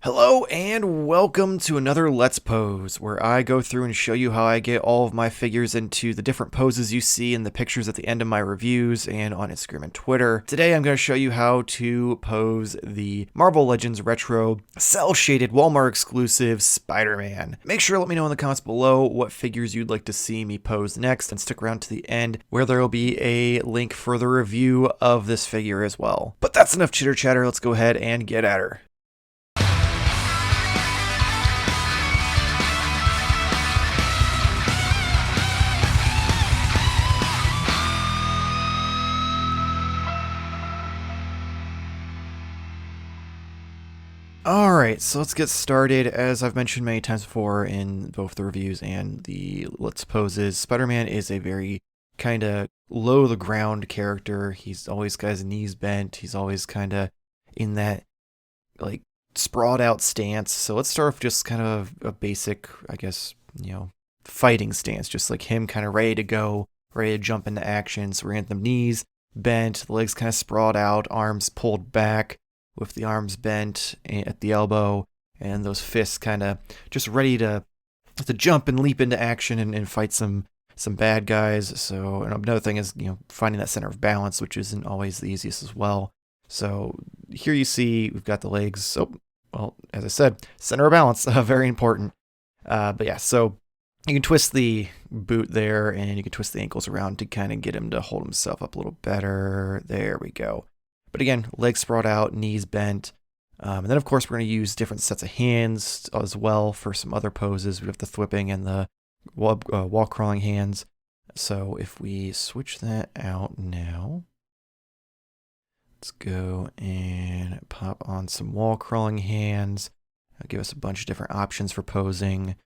Hello and welcome to another Let's Pose, where I go through and show you how I get all of my figures into the different poses you see in the pictures at the end of my reviews and on Instagram and Twitter. Today I'm going to show you how to pose the Marvel Legends Retro cel-shaded Walmart exclusive Spider-Man. Make sure to let me know in the comments below what figures you'd like to see me pose next, and stick around to the end where there will be a link for the review of this figure as well. But that's enough chitter chatter, let's go ahead and get at her. Alright, so let's get started. As I've mentioned many times before in both the reviews and the Let's Poses, Spider-Man is a very kind of low the ground character. He's always got his knees bent. He's always kind of in that like sprawled out stance. So let's start with just kind of a basic, I guess, fighting stance. Just like him kind of ready to go, ready to jump into action. So we're going to have the knees bent, the legs kind of sprawled out, arms pulled back, with the arms bent at the elbow, and those fists kind of just ready to jump and leap into action and fight some bad guys. So another thing is finding that center of balance, which isn't always the easiest as well. So here you see we've got the legs. So well, as I said, center of balance, very important. But yeah, so you can twist the boot there, and you can twist the ankles around to kind of get him to hold himself up a little better. There we go. But again, legs sprawled out, knees bent. And then, of course, we're going to use different sets of hands as well for some other poses. We have the thwipping and the wall crawling hands. So if we switch that out now, let's go and pop on some wall crawling hands. That'll give us a bunch of different options for posing.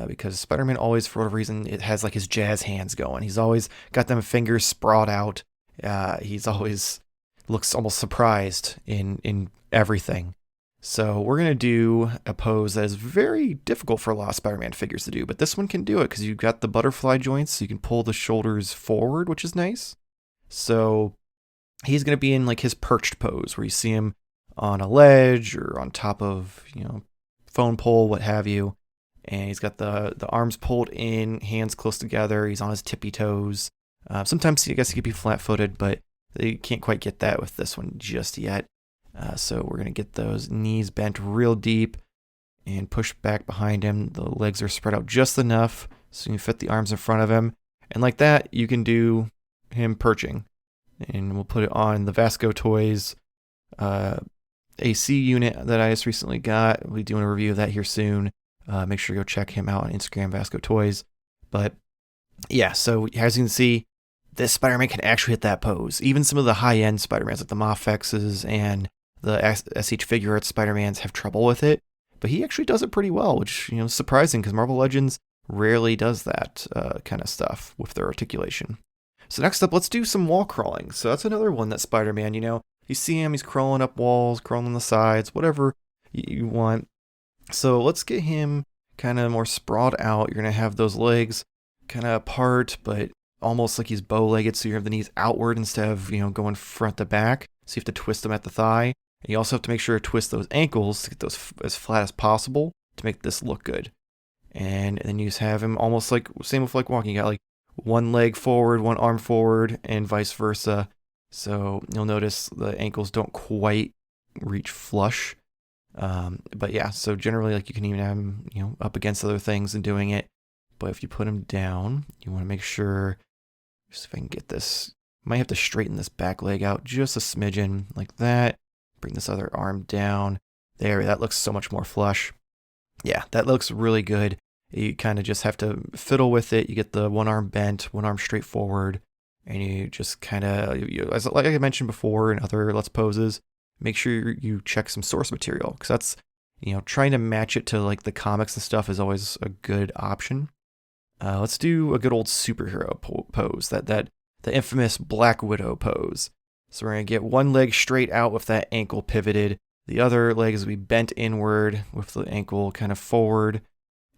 Because Spider-Man always, for whatever reason, it has like his jazz hands going. He's always got them fingers sprawled out. He's always looks almost surprised in everything. So we're going to do a pose that is very difficult for a lot of Spider-Man figures to do, but this one can do it because you've got the butterfly joints, so you can pull the shoulders forward, which is nice. So he's going to be in like his perched pose, where you see him on a ledge or on top of, phone pole, what have you. And he's got the arms pulled in, hands close together. He's on his tippy toes. Sometimes I guess he could be flat-footed, but they can't quite get that with this one just yet. So we're going to get those knees bent real deep and push back behind him. The legs are spread out just enough so you can fit the arms in front of him. And like that, you can do him perching. And we'll put it on the Vasco Toys AC unit that I just recently got. We'll be doing a review of that here soon. Make sure you go check him out on Instagram, Vasco Toys. But yeah, so as you can see, this Spider-Man can actually hit that pose. Even some of the high-end Spider-Mans, like the Mafexes and the SH Figure Arts Spider-Mans, have trouble with it. But he actually does it pretty well, which is surprising because Marvel Legends rarely does that kind of stuff with their articulation. So next up, let's do some wall crawling. So that's another one that Spider-Man, you see him, he's crawling up walls, crawling on the sides, whatever you want. So let's get him kind of more sprawled out. You're going to have those legs kind of apart, but almost like he's bow-legged, so you have the knees outward instead of, going front to back. So you have to twist them at the thigh. And you also have to make sure to twist those ankles to get those as flat as possible to make this look good. And then you just have him almost like, same with like walking. You got like one leg forward, one arm forward, and vice versa. So you'll notice the ankles don't quite reach flush. But yeah, so generally, like, you can even have him, up against other things and doing it. But if you put him down, you want to make sure, just if I can get this, might have to straighten this back leg out just a smidgen like that. Bring this other arm down. There, that looks so much more flush. Yeah, that looks really good. You kind of just have to fiddle with it. You get the one arm bent, one arm straight forward, and you just kind of, like I mentioned before in other Let's Poses, make sure you check some source material, because that's, trying to match it to like the comics and stuff is always a good option. Let's do a good old superhero pose, the infamous Black Widow pose. So we're going to get one leg straight out with that ankle pivoted. The other leg is we bent inward with the ankle kind of forward,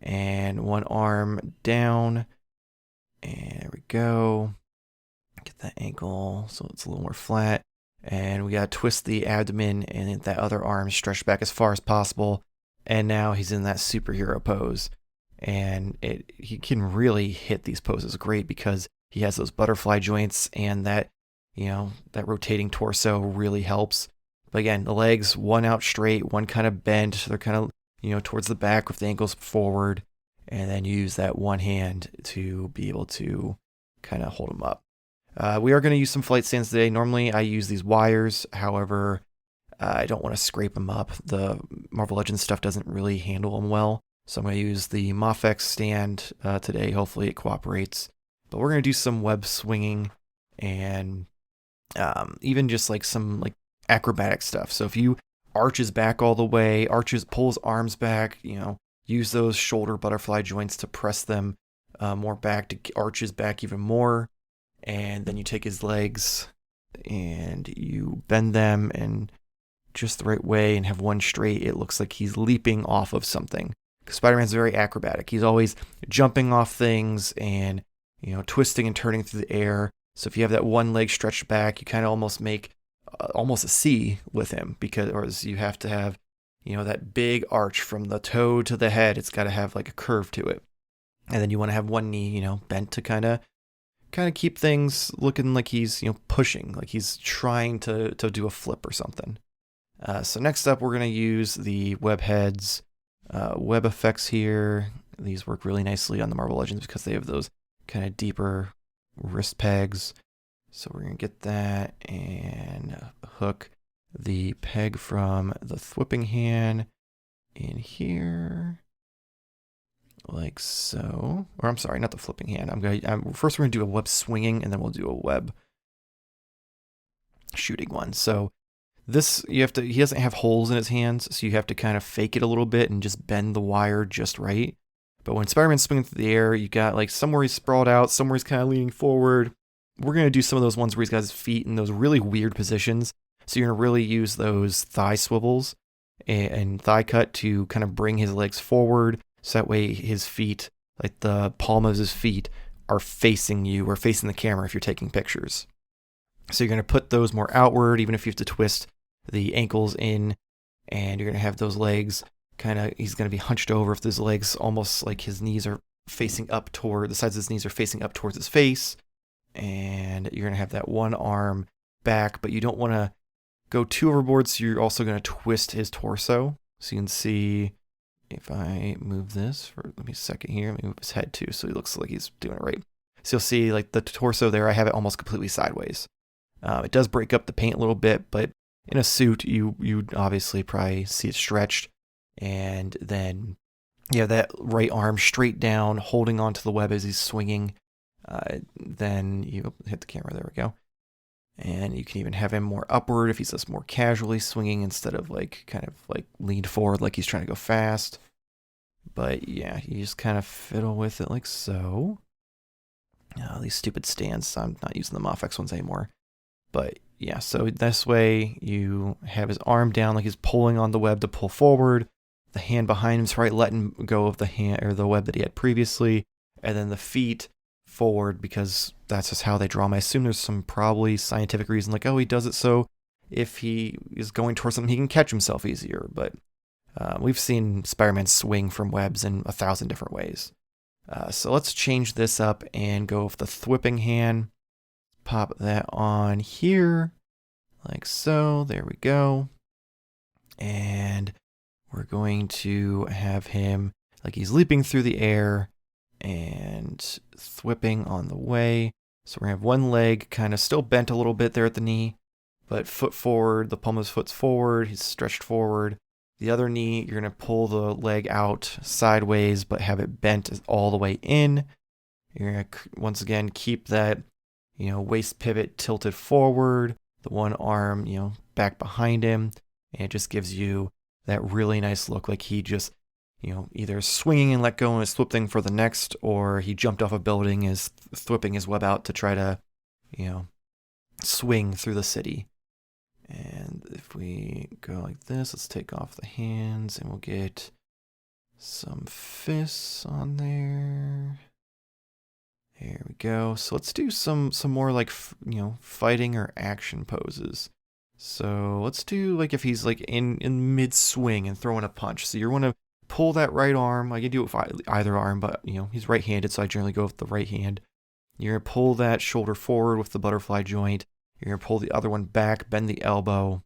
and one arm down. And there we go. Get that ankle so it's a little more flat. And we got to twist the abdomen and that other arm stretched back as far as possible. And now he's in that superhero pose. And he can really hit these poses great because he has those butterfly joints, and that, that rotating torso really helps. But again, the legs, one out straight, one kind of bent. They're kind of, towards the back with the ankles forward. And then you use that one hand to be able to kind of hold them up. We are going to use some flight stands today. Normally I use these wires. However, I don't want to scrape them up. The Marvel Legends stuff doesn't really handle them well. So I'm going to use the Mofex stand today. Hopefully it cooperates. But we're going to do some web swinging and even just like some like acrobatic stuff. So if you arch his back all the way, pull his arms back, use those shoulder butterfly joints to press them more back to arch his back even more. And then you take his legs and you bend them in just the right way and have one straight. It looks like he's leaping off of something. Spider-Man's very acrobatic. He's always jumping off things and, twisting and turning through the air. So if you have that one leg stretched back, you kind of almost make almost a C with him, because you have to have, that big arch from the toe to the head. It's got to have like a curve to it. And then you want to have one knee, bent to kind of keep things looking like he's, pushing, like he's trying to do a flip or something. So next up, we're going to use the web heads, web effects here. These work really nicely on the Marvel Legends because they have those kind of deeper wrist pegs. So we're going to get that and hook the peg from the thwipping hand in here. Like so. Or I'm sorry, not the flipping hand. First we're going to do a web swinging, and then we'll do a web shooting one. So this, he doesn't have holes in his hands, so you have to kind of fake it a little bit and just bend the wire just right. But when Spider-Man's swinging through the air, you got like somewhere he's sprawled out, somewhere he's kind of leaning forward. We're going to do some of those ones where he's got his feet in those really weird positions. So you're going to really use those thigh swivels and thigh cut to kind of bring his legs forward. So that way his feet, like the palm of his feet, are facing you or facing the camera if you're taking pictures. So you're going to put those more outward, even if you have to twist the ankles in, and you're going to have those legs he's going to be hunched over with his legs almost like his knees are facing up the sides of his knees are facing up towards his face. And you're going to have that one arm back, but you don't want to go too overboard. So you're also going to twist his torso. So you can see if I move this let me a second here, let me move his head too. So he looks like he's doing it right. So you'll see like the torso there, I have it almost completely sideways. It does break up the paint a little bit, but in a suit, you obviously probably see it stretched. And then you have that right arm straight down, holding onto the web as he's swinging. Then you hit the camera, there we go. And you can even have him more upward if he's just more casually swinging instead of like kind of like leaned forward like he's trying to go fast. But yeah, you just kind of fiddle with it like so. These stupid stands, I'm not using the Mofex ones anymore. But yeah, so this way you have his arm down like he's pulling on the web to pull forward. The hand behind him's right letting go of the hand or the web that he had previously, and then the feet forward because that's just how they draw them. I assume there's some probably scientific reason, like, oh, he does it so if he is going towards something, he can catch himself easier. But we've seen Spider-Man swing from webs in 1,000 different ways. So let's change this up and go with the thwipping hand. Pop that on here, like so. There we go. And we're going to have him like he's leaping through the air and thwipping on the way. So we're going to have one leg kind of still bent a little bit there at the knee, but foot forward, the palm of his foot's forward, he's stretched forward. The other knee, you're going to pull the leg out sideways, but have it bent all the way in. You're going to, once again, keep that, waist pivot tilted forward, the one arm, back behind him, and it just gives you that really nice look like he just, either swinging and let go and is thwipping for the next, or he jumped off a building, is thwipping his web out to try to, swing through the city. And if we go like this, let's take off the hands and we'll get some fists on there. There we go. So let's do some more like, fighting or action poses. So let's do like if he's like in mid swing and throwing a punch. So you're gonna pull that right arm. I can do it with either arm, but he's right-handed, so I generally go with the right hand. You're gonna pull that shoulder forward with the butterfly joint. You're gonna pull the other one back, bend the elbow.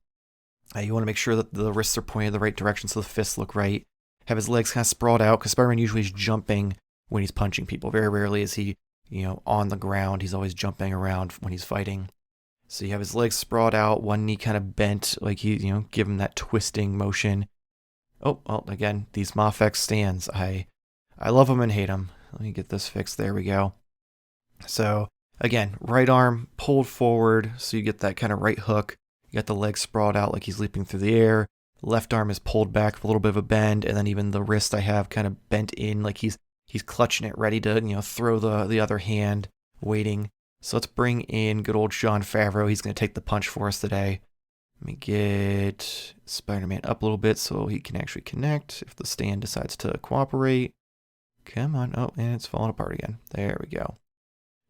You want to make sure that the wrists are pointed the right direction so the fists look right. Have his legs kind of sprawled out because Spider-Man usually is jumping when he's punching people. Very rarely is he, on the ground. He's always jumping around when he's fighting. So you have his legs sprawled out, one knee kind of bent, like give him that twisting motion. Oh, well, again, these Mafex stands. I love them and hate them. Let me get this fixed. There we go. So again, right arm pulled forward, so you get that kind of right hook. You got the legs sprawled out like he's leaping through the air. Left arm is pulled back with a little bit of a bend, and then even the wrist I have kind of bent in like he's clutching it, ready to throw the other hand, waiting. So let's bring in good old Jon Favreau. He's going to take the punch for us today. Let me get Spider-Man up a little bit so he can actually connect if the stand decides to cooperate. Come on. Oh, and it's falling apart again. There we go.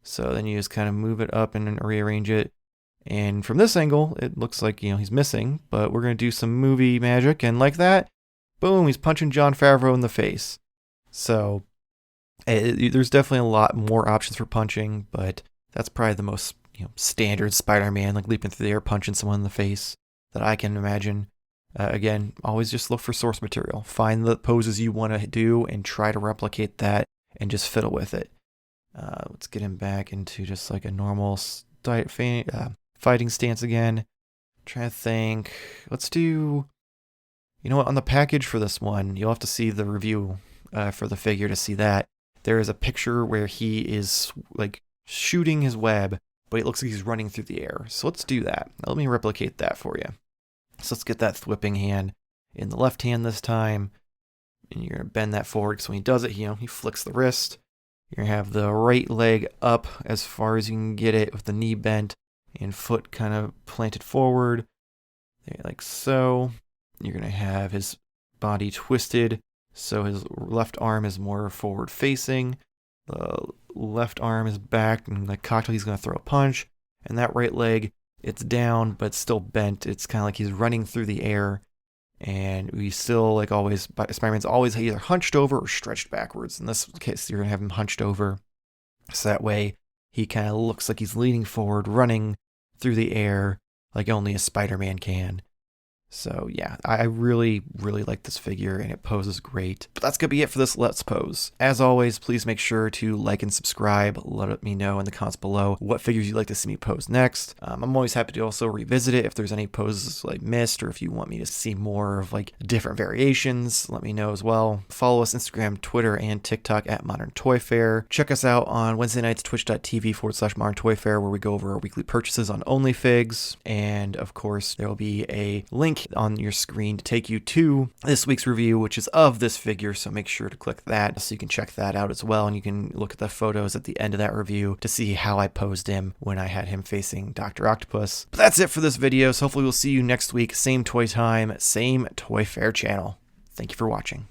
So then you just kind of move it up and rearrange it. And from this angle, it looks like, he's missing, but we're going to do some movie magic, and like that, boom, he's punching Jon Favreau in the face. So there's definitely a lot more options for punching, but that's probably the most standard Spider-Man, like leaping through the air, punching someone in the face that I can imagine. Again, always just look for source material. Find the poses you want to do and try to replicate that and just fiddle with it. Let's get him back into just like a normal fighting stance again. Trying to think. Let's do, on the package for this one, you'll have to see the review for the figure to see that. There is a picture where he is like shooting his web, but it looks like he's running through the air. So let's do that. Let me replicate that for you. So let's get that thwipping hand in the left hand this time. And you're going to bend that forward, so when he does it, he flicks the wrist. You're going to have the right leg up as far as you can get it with the knee bent and foot kind of planted forward, like so. You're going to have his body twisted, so his left arm is more forward facing. The left arm is back and like cocked, he's going to throw a punch. And that right leg, it's down, but still bent. It's kind of like he's running through the air. And we still, like always, Spider-Man's always either hunched over or stretched backwards. In this case, you're going to have him hunched over. So that way, he kind of looks like he's leaning forward, running through the air like only a Spider-Man can. So yeah, I really, really like this figure and it poses great. But that's going to be it for this Let's Pose. As always, please make sure to like and subscribe. Let me know in the comments below what figures you'd like to see me pose next. I'm always happy to also revisit it if there's any poses like missed, or if you want me to see more of like different variations, let me know as well. Follow us Instagram, Twitter, and TikTok at Modern Toy Fair. Check us out on Wednesday nights, twitch.tv/Modern Toy Fair, where we go over our weekly purchases on OnlyFigs. And of course, there will be a link on your screen to take you to this week's review, which is of this figure, so make sure to click that so you can check that out as well, and you can look at the photos at the end of that review to see how I posed him when I had him facing Dr. Octopus. But that's it for this video, so hopefully we'll see you next week, same toy time, same Toy Fair channel. Thank you for watching.